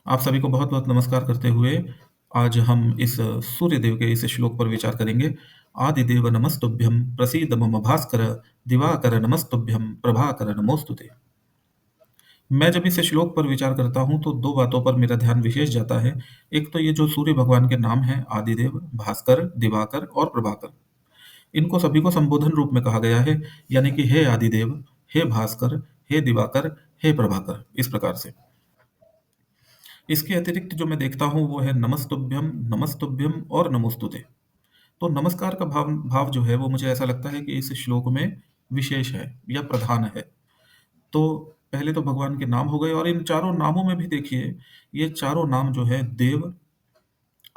आप सभी को बहुत-बहुत नमस्कार करते हुए आज हम इस सूर्य देव के इस श्लोक पर विचार करेंगे। आदिदेव नमस्तुभ्यं प्रसीद मम भास्कर दिवाकर नमस्तुभ्यं प्रभाकर नमोस्तुते। मैं जब इस श्लोक पर विचार करता हूँ तो 2 बातों पर मेरा ध्यान विशेष जाता है। एक तो ये जो सूर्य भगवान के नाम हैं आदिदेव, भास्कर, दिवाकर और प्रभाकर। इनको सभी को संबोधन रूप में कहा गया है, यानी कि हे आदिदेव, हे भास्कर, हे दिवाकर, हे प्रभाकर, इस प्रकार से। इसके अतिरिक्त जो मैं देखता हूँ वो है नमस्तुभ्यम, नमस्तुभ्यम और नमोस्तुते। तो नमस्कार का भाव भाव जो है वो मुझे ऐसा लगता है कि इस श्लोक में विशेष है या प्रधान है। तो पहले तो भगवान के नाम हो गए और इन चारों नामों में भी देखिए, ये चारों नाम जो है देव,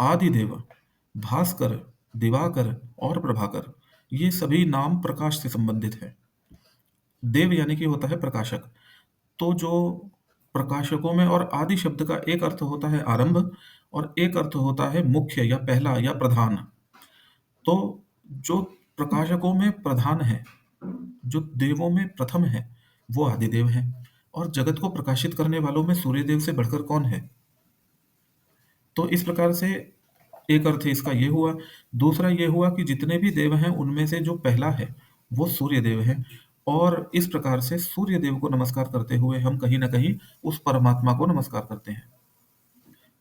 आदिदेव, भास्कर, दिवाकर और प्रभाकर, ये सभी नाम प्रकाश से संबंधित हैं। देव यानी कि होता है प्रकाशक। तो जो प्रकाशकों में और आदि शब्द का एक अर्थ होता है आरंभ और एक अर्थ होता है मुख्य या पहला या प्रधान। तो जो प्रकाशकों में प्रधान है, जो देवों में प्रथम है, वो आदिदेव है और जगत को प्रकाशित करने वालों में सूर्यदेव से बढ़कर कौन है? तो इस प्रकार से एक अर्थ इसका ये हुआ। दूसरा ये हुआ कि जितने भी देव हैं उनमें से जो पहला है वो सूर्यदेव है और इस प्रकार से सूर्यदेव को नमस्कार करते हुए हम कहीं न कहीं उस परमात्मा को नमस्कार करते हैं।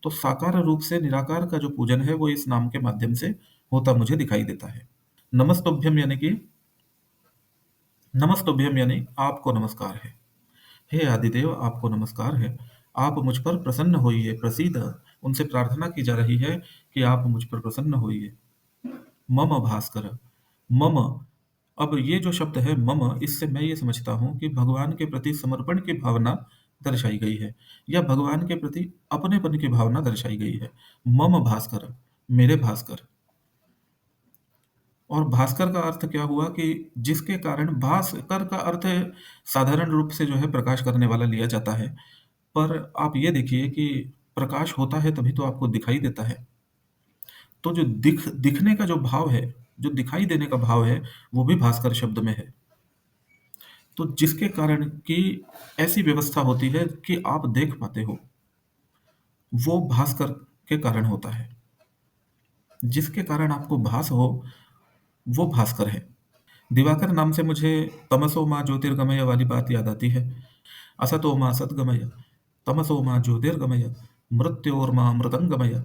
तो साकार रूप से निराकार का जो पूजन है वो इस नाम के माध्यम से होता मुझे दिखाई देता है। नमस्तुभ्यम यानी कि नमस्तुभ्यम यानी आपको नमस्कार है। हे आदिदेव आपको नमस्कार है। आप मुझ पर प्रसन्न होइए, प्रसीद। उनसे प्रार्थना की जा रही है कि आप मुझ पर प्रसन्न होइए। मम भास्कर, मम, अब ये जो शब्द है मम, इससे मैं ये समझता हूँ कि भगवान के प्रति समर्पण की भावना दर्शाई गई है या भगवान के प्रति अपनेपन की भावना दर्शाई गई है। मम भास्कर, मेरे भास्कर। और भास्कर का अर्थ क्या हुआ कि जिसके कारण, भास्कर का अर्थ साधारण रूप से जो है प्रकाश करने वाला लिया जाता है। पर आप ये देखिए कि प्रकाश होता है तभी तो आपको दिखाई देता है। तो जो दिखने का जो भाव है, जो दिखाई देने का भाव है, वो भी भास्कर शब्द में है। तो जिसके कारण कि ऐसी व्यवस्था होती है कि आप देख पाते हो, वो भास्कर के कारण होता है। जिसके कारण आपको भास हो, वो भास्कर है। दिवाकर नाम से मुझे तमसो माँ ज्योतिर्गमय वाली बात याद आती है। असतो माँ सद्गमय, तमसो माँ ज्योतिर्गमय, मृत्योर्मा मृतंगमय।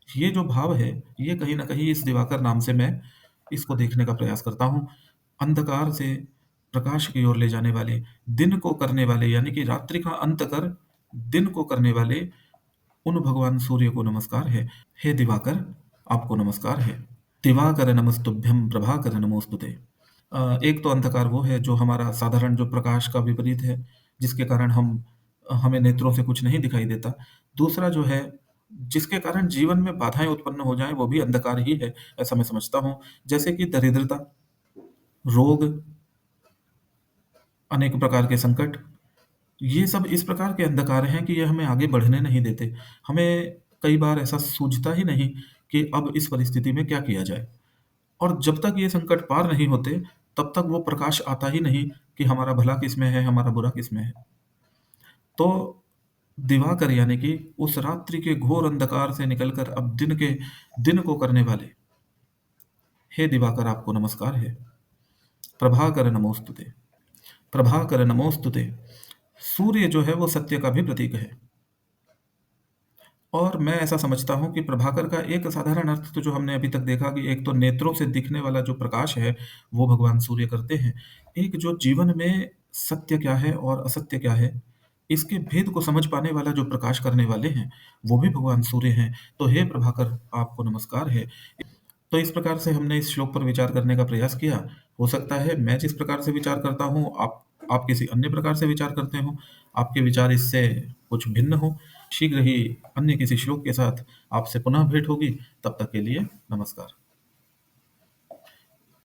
ये जो भाव है, ये कहीं न कहीं इस दिवाकर नाम से मैं इसको देखने का प्रयास करता हूँ। अंधकार से प्रकाश की ओर ले जाने वाले, दिन को करने वाले, यानी कि रात्रि का अंत कर दिन को करने वाले उन भगवान सूर्य को नमस्कार है। हे दिवाकर, आपको नमस्कार है। दिवाकर नमस्तुभ्यं प्रभाकर नमोस्तुते। एक तो अंधकार वो है जो हमारा साधारण जो प्रकाश का विपरीत है, जिसके कारण हमें नेत्रों से कुछ नहीं दिखाई देता। दूसरा जो है, जिसके कारण जीवन में बाधाएँ उत्पन्न हो जाएँ, वो भी अंधकार ही है, ऐसा मैं समझता हूँ। जैसे कि दरिद्रता, रोग, अनेक प्रकार के संकट, ये सब इस प्रकार के अंधकार हैं कि ये हमें आगे बढ़ने नहीं देते। हमें कई बार ऐसा सूझता ही नहीं कि अब इस परिस्थिति में क्या किया जाए। और जब तक ये संकट पार नहीं होते, तब तक वो प्रकाश आता ही नहीं कि हमारा भला किसमें है, हमारा बुरा किसमें है। तो दिवाकर यानी कि उस रात्रि के घोर अंधकार से निकलकर अब दिन को करने वाले, हे दिवाकर आपको नमस्कार है। प्रभाकर नमोस्तुते, प्रभाकर नमोस्तुते। सूर्य जो है वो सत्य का भी प्रतीक है। और मैं ऐसा समझता हूँ कि प्रभाकर का एक साधारण अर्थ तो जो हमने अभी तक देखा कि एक तो नेत्रों से दिखने वाला जो प्रकाश है, वो भगवान सूर्य करते हैं। एक जो जीवन में सत्य क्या है और असत्य क्या है, इसके भेद को समझ पाने वाला जो प्रकाश करने वाले हैं, वो भी भगवान सूर्य हैं। तो हे प्रभाकर, आपको नमस्कार है। तो इस प्रकार से हमने इस श्लोक पर विचार करने का प्रयास किया। हो सकता है मैं जिस प्रकार से विचार करता हूँ, आप किसी अन्य प्रकार से विचार करते हो, आपके विचार इससे कुछ भिन्न हो। शीघ्र ही अन्य किसी श्लोक के साथ आपसे पुनः भेंट होगी। तब तक के लिए नमस्कार।